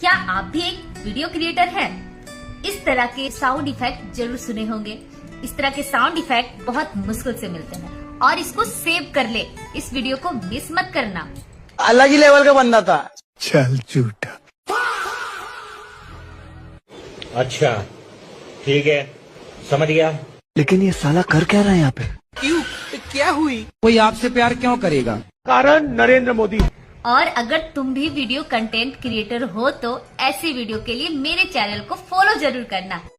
क्या आप भी एक वीडियो क्रिएटर हैं? इस तरह के साउंड इफेक्ट जरूर सुने होंगे। इस तरह के साउंड इफेक्ट बहुत मुश्किल से मिलते हैं और इसको सेव कर ले। इस वीडियो को मिस मत करना। अलग ही लेवल का बंदा था। चल झूठा। अच्छा ठीक है, समझ गया। लेकिन ये साला कर क्या रहा है यहाँ पे? क्यों? क्या हुई? कोई आपसे प्यार क्यों करेगा? कारण नरेंद्र मोदी। और अगर तुम भी वीडियो कंटेंट क्रिएटर हो तो ऐसी वीडियो के लिए मेरे चैनल को फॉलो जरूर करना।